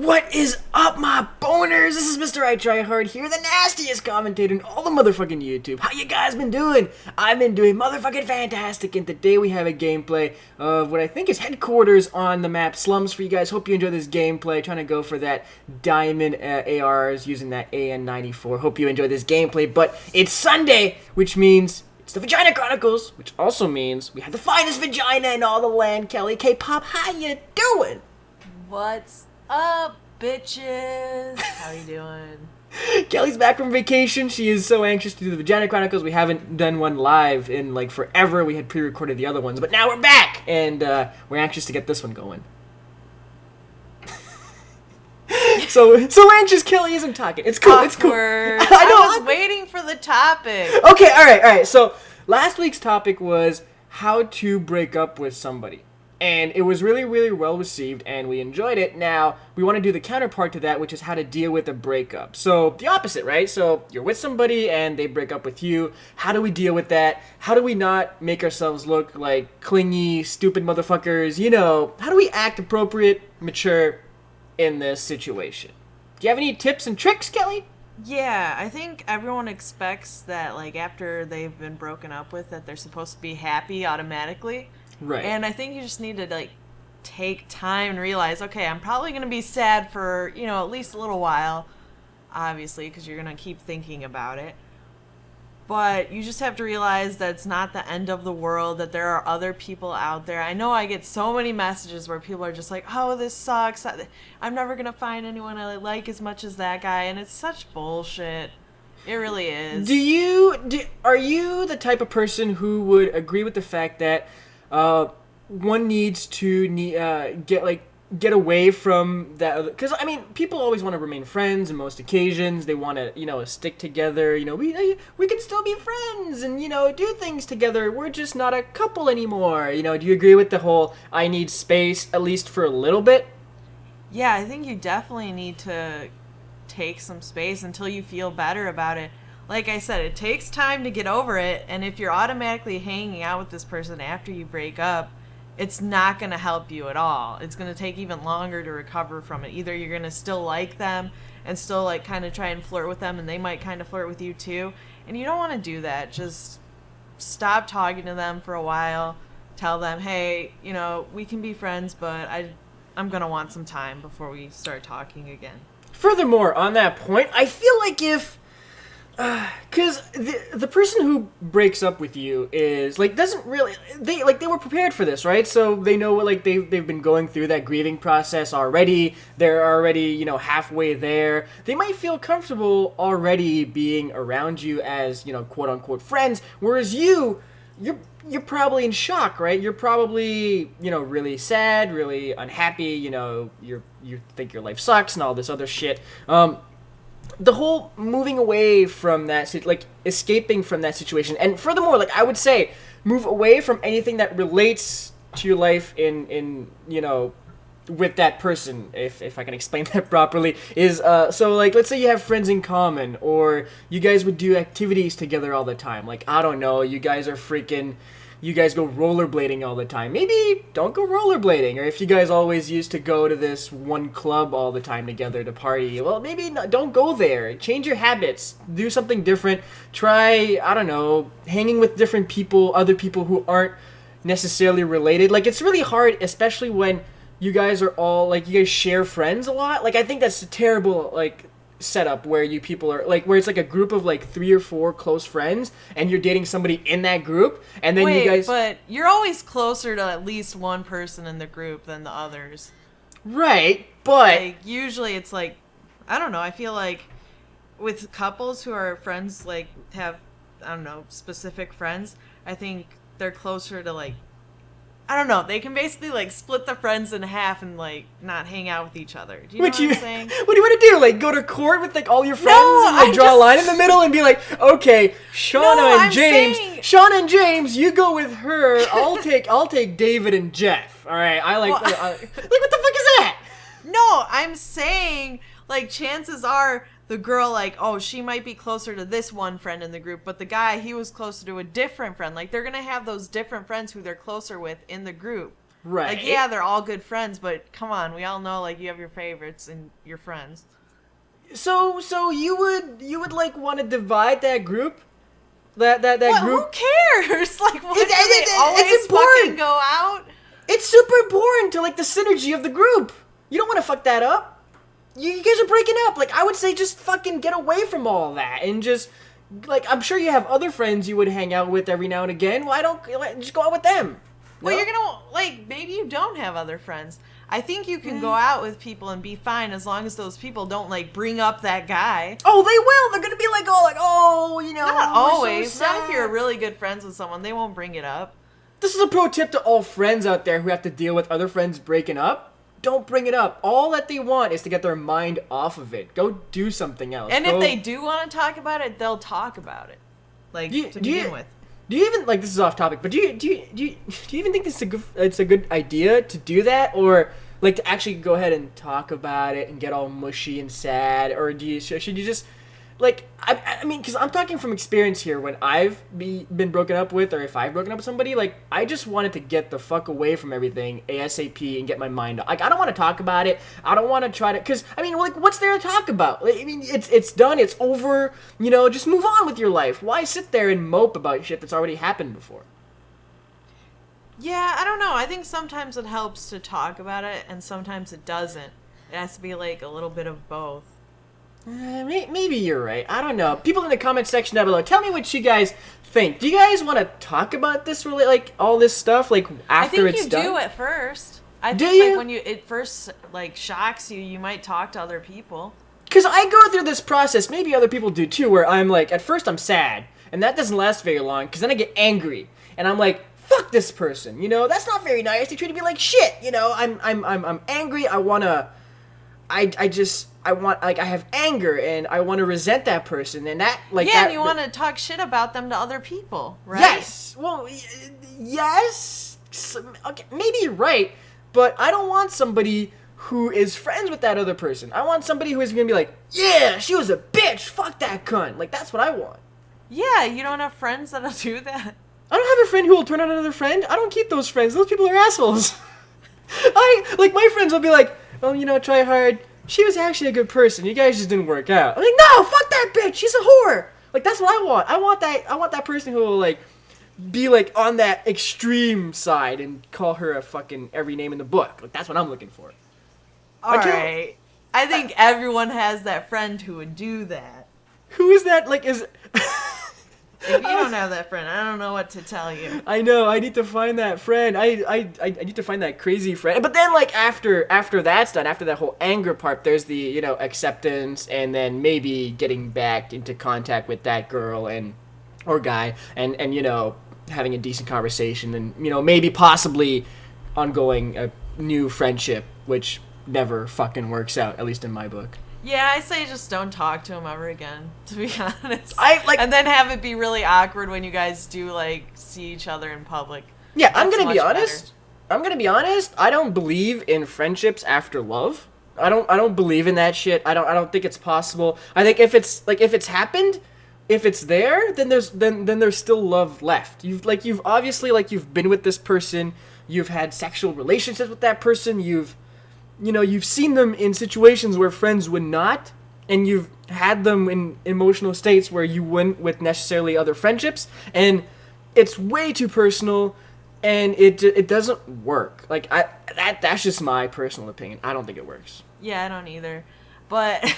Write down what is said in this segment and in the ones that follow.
What is up, my boners? This is MrITryHard here, the nastiest commentator in all the motherfucking YouTube. How you guys been doing? I've been doing motherfucking fantastic, and today we have a gameplay of what I think is headquarters on the map Slums for you guys. Hope you enjoy this gameplay. Trying to go for that diamond ARs using that AN94. Hope you enjoy this gameplay, but it's Sunday, which means it's the Vagina Chronicles, which also means we have the finest vagina in all the land. Kelly K-Pop, how you doing? What's up, bitches? How you doing? Kelly's back from vacation. She is so anxious to do the Vagina Chronicles. We haven't done one live in like forever. We had pre-recorded the other ones, but now we're back, and we're anxious to get this one going. so anxious Kelly isn't talking. It's cool. It's cool. I know. I was waiting for the topic. Okay, all right. So last week's topic was how to break up with somebody. And it was really, really well received, and we enjoyed it. Now, we want to do the counterpart to that, which is how to deal with a breakup. So, the opposite, right? So, you're with somebody, and they break up with you. How do we deal with that? How do we not make ourselves look like clingy, stupid motherfuckers? You know, how do we act appropriate, mature in this situation? Do you have any tips and tricks, Kelly? Yeah, I think everyone expects that, like, after they've been broken up with, that they're supposed to be happy automatically. Right. And I think you just need to, like, take time and realize, okay, I'm probably going to be sad for, you know, at least a little while, obviously, because you're going to keep thinking about it. But you just have to realize that it's not the end of the world, that there are other people out there. I know I get so many messages where people are just like, oh, this sucks. I'm never going to find anyone I like as much as that guy. And it's such bullshit. It really is. Are you the type of person who would agree with the fact that one needs to get away from that? Because I mean, people always want to remain friends. On most occasions, they want to stick together. We can still be friends and do things together. We're just not a couple anymore. Do you agree with the whole I need space at least for a little bit? Yeah, I think you definitely need to take some space until you feel better about it. Like I said, it takes time to get over it, and if you're automatically hanging out with this person after you break up, it's not going to help you at all. It's going to take even longer to recover from it. Either you're going to still like them and still like kind of try and flirt with them, and they might kind of flirt with you too, and you don't want to do that. Just stop talking to them for a while. Tell them, hey, we can be friends, but I'm going to want some time before we start talking again. Furthermore, on that point, I feel like if because the person who breaks up with you is doesn't really they were prepared for this, right? So they know they've been going through that grieving process already. They're already halfway there. They might feel comfortable already being around you as quote unquote friends, whereas you're probably in shock, right? You're probably really sad, really unhappy. You think your life sucks and all this other shit. The whole moving away from that, escaping from that situation, and furthermore, I would say, move away from anything that relates to your life in with that person, if I can explain that properly, is, so, let's say you have friends in common, or you guys would do activities together all the time, I don't know, you guys go rollerblading all the time. Maybe don't go rollerblading. Or if you guys always used to go to this one club all the time together to party, well, maybe don't go there. Change your habits. Do something different. Try, I don't know, hanging with different people, other people who aren't necessarily related. It's really hard, especially when you guys are all, you guys share friends a lot. I think that's a terrible, setup where you people are where it's a group of 3 or 4 close friends and you're dating somebody in that group, and then you guys, but you're always closer to at least one person in the group than the others, right? But usually it's I don't know, I feel like with couples who are friends, have, I don't know, specific friends, I think they're closer to I don't know, they can basically split the friends in half and not hang out with each other. Do you know what I'm saying? What do you want to do? Go to court with all your friends and draw a line in the middle and be okay, Shauna and James, you go with her. I'll take David and Jeff. All right, what the fuck is that? No, I'm saying chances are the girl, she might be closer to this one friend in the group, but the guy, he was closer to a different friend. They're going to have those different friends who they're closer with in the group. Right. Like, yeah, they're all good friends, but come on, we all know, like, you have your favorites and your friends. So you would like want to divide that group? That What, group? who cares? Like, what, do they it's always important. fucking go out? It's super important to like the synergy of the group. You don't want to fuck that up. You guys are breaking up. Like, I would say just fucking get away from all that and just, like, I'm sure you have other friends you would hang out with every now and again. Why don't just go out with them? Well, No? you're gonna, like, maybe you don't have other friends. I think you can go out with people and be fine as long as those people don't, like, bring up that guy. Oh, they will. They're gonna be like, you know. Not we're so always. Not if sad. you're really good friends with someone. They won't bring it up. This is a pro tip to all friends out there who have to deal with other friends breaking up. Don't bring it up. All that they want is to get their mind off of it. Go do something else. And Go... if they do want to talk about it, they'll talk about it. Like, to begin with. Do you even, like, this is off topic, but do you even think it's a good idea to do that, or like to actually go ahead and talk about it and get all mushy and sad, or should you just, like, I mean, because I'm talking from experience here. When I've been broken up with, or if I've broken up with somebody, like, I just wanted to get the fuck away from everything ASAP and get my mind off. Like, I don't want to talk about it. I don't want to try to, because, I mean, like, what's there to talk about? Like, I mean, it's done. It's over. You know, just move on with your life. Why sit there and mope about shit that's already happened before? Yeah, I don't know. I think sometimes it helps to talk about it, and sometimes it doesn't. It has to be, like, a little bit of both. Maybe you're right. I don't know. People in the comment section down below, tell me what you guys think. Do you guys want to talk about this, really, like, all this stuff, like, after it's done? I think you do at first. I Do think, you? like, when it first, like, shocks you, you might talk to other people. Because I go through this process, maybe other people do too, where I'm like, at first I'm sad, and that doesn't last very long, because then I get angry, and I'm like, fuck this person, you know, that's not very nice, they treated me like shit, you know, I'm angry, I have anger, and I want to resent that person, and that, like, Yeah, that, and you want to talk shit about them to other people, right? Yes, well, yes, okay, maybe you're right, but I don't want somebody who is friends with that other person. I want somebody who is going to be like, yeah, she was a bitch, fuck that cunt. Like, that's what I want. Yeah, you don't have friends that'll do that. I don't have a friend who will turn on another friend. I don't keep those friends. Those people are assholes. My friends will be like, oh, you know, try hard. She was actually a good person. You guys just didn't work out. I'm like, no, fuck that bitch. She's a whore. Like, that's what I want. I want that person who will, like, be, like, on that extreme side and call her a fucking every name in the book. Like, that's what I'm looking for. Alright. I think everyone has that friend who would do that. Who is that? Like, is... If you don't have that friend, I don't know what to tell you. I know, I need to find that friend. I need to find that crazy friend. But then, like, after that's done, after that whole anger part, there's the, you know, acceptance, and then maybe getting back into contact with that girl or guy, and you know, having a decent conversation, and, you know, maybe possibly ongoing a new friendship, which never fucking works out, at least in my book. Yeah, I say just don't talk to him ever again, to be honest. And then have it be really awkward when you guys do, like, see each other in public. Yeah, I'm That's gonna be much honest. better. I'm gonna be honest. I don't believe in friendships after love. I don't believe in that shit. I don't think it's possible. I think if it's happened, if it's there, then there's still love left. You've obviously, like, you've been with this person. You've had sexual relationships with that person. You've seen them in situations where friends would not, and you've had them in emotional states where you wouldn't with necessarily other friendships, and it's way too personal, and it doesn't work. Like, that's just my personal opinion. I don't think it works. Yeah, I don't either. But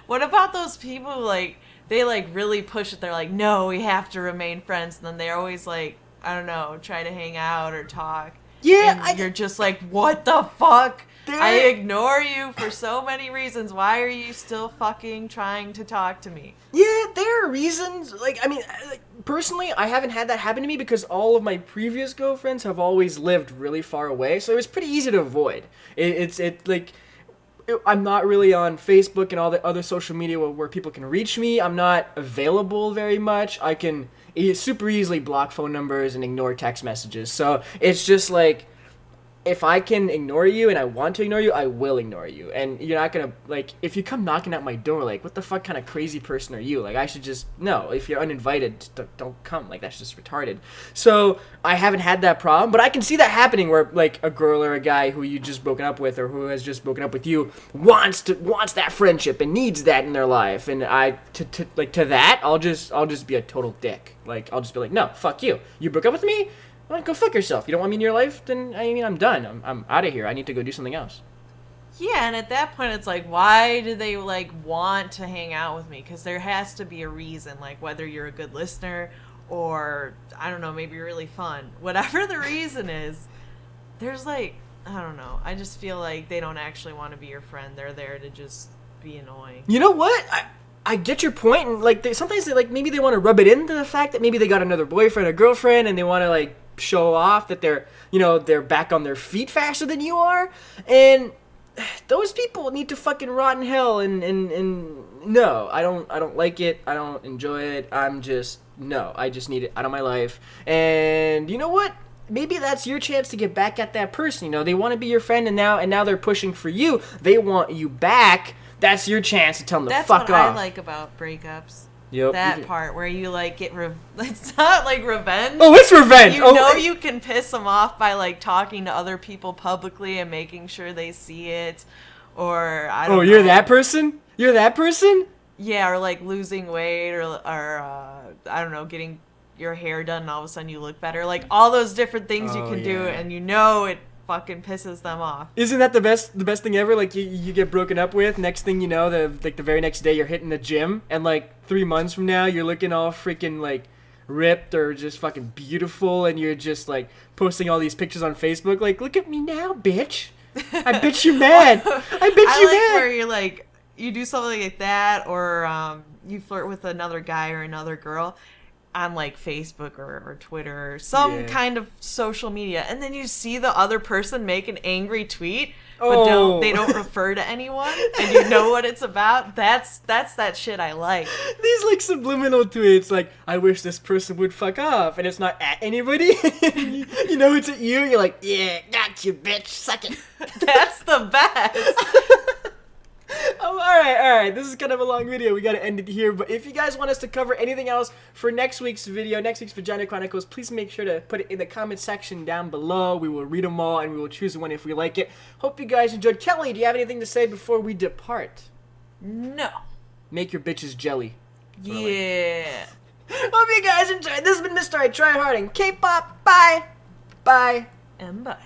what about those people who, like, they, like, really push it? They're like, no, we have to remain friends, and then they always, like, I don't know, try to hang out or talk. Yeah, and you're just like, what the fuck? There- I ignore you for so many reasons. Why are you still fucking trying to talk to me? Yeah, there are reasons. Like, I mean, like, personally, I haven't had that happen to me because all of my previous girlfriends have always lived really far away, so it was pretty easy to avoid. I'm not really on Facebook and all the other social media where people can reach me. I'm not available very much. I can super easily block phone numbers and ignore text messages. So it's just like, if I can ignore you and I want to ignore you, I will ignore you. And you're not gonna, like, if you come knocking at my door, like, what the fuck kind of crazy person are you? Like, I should just, no, if you're uninvited, don't come. Like, that's just retarded. So, I haven't had that problem, but I can see that happening where, like, a girl or a guy who you just broken up with or who has just broken up with you wants that friendship and needs that in their life. And to that, I'll just be a total dick. Like, I'll just be like, no, fuck you. You broke up with me? Well, go fuck yourself. You don't want me in your life? Then, I mean, I'm done. I'm out of here. I need to go do something else. Yeah, and at that point, it's like, why do they, like, want to hang out with me? Because there has to be a reason, like, whether you're a good listener or, I don't know, maybe you're really fun. Whatever the reason is, there's, like, I don't know. I just feel like they don't actually want to be your friend. They're there to just be annoying. You know what? I get your point, and, like, sometimes, maybe they want to rub it into the fact that maybe they got another boyfriend or girlfriend, and they want to, like, show off that they're back on their feet faster than you are, and those people need to fucking rot in hell. And no, I don't like it. I don't enjoy it. I just need it out of my life. And you know what? Maybe that's your chance to get back at that person. You know, they want to be your friend, and now they're pushing for you. They want you back. That's your chance to tell them to fuck off. That's what I like about breakups. Yep, that part where you, like, get it's not like revenge. Oh, it's revenge. You know you can piss them off by, like, talking to other people publicly and making sure they see it, or I don't know. Oh, you're that person? You're that person? Yeah, or, like, losing weight, or I don't know, getting your hair done and all of a sudden you look better. Like, all those different things you can do, and you know it fucking pisses them off. Isn't that the best thing ever? Like, you get broken up with, next thing you know, the very next day you're hitting the gym, and, like, 3 months from now you're looking all freaking, like, ripped or just fucking beautiful, and you're just, like, posting all these pictures on Facebook, like, look at me now, bitch. I bet you mad. I bet you mad. Where you're like, you do something like that, or you flirt with another guy or another girl on, like, Facebook or Twitter or some kind of social media, and then you see the other person make an angry tweet, but they don't refer to anyone, and you know what it's about. That's that shit I like. These, like, subliminal tweets, like, I wish this person would fuck off, and it's not at anybody. You know it's at you. You're like, yeah, got you, bitch, suck it. That's the best. All right. This is kind of a long video. We got to end it here. But if you guys want us to cover anything else for next week's video, next week's Vagina Chronicles, please make sure to put it in the comment section down below. We will read them all, and we will choose one if we like it. Hope you guys enjoyed. Kelly, do you have anything to say before we depart? No. Make your bitches jelly. Yeah. Hope you guys enjoyed. This has been MrITryHard and K-pop. Bye. Bye. And bye.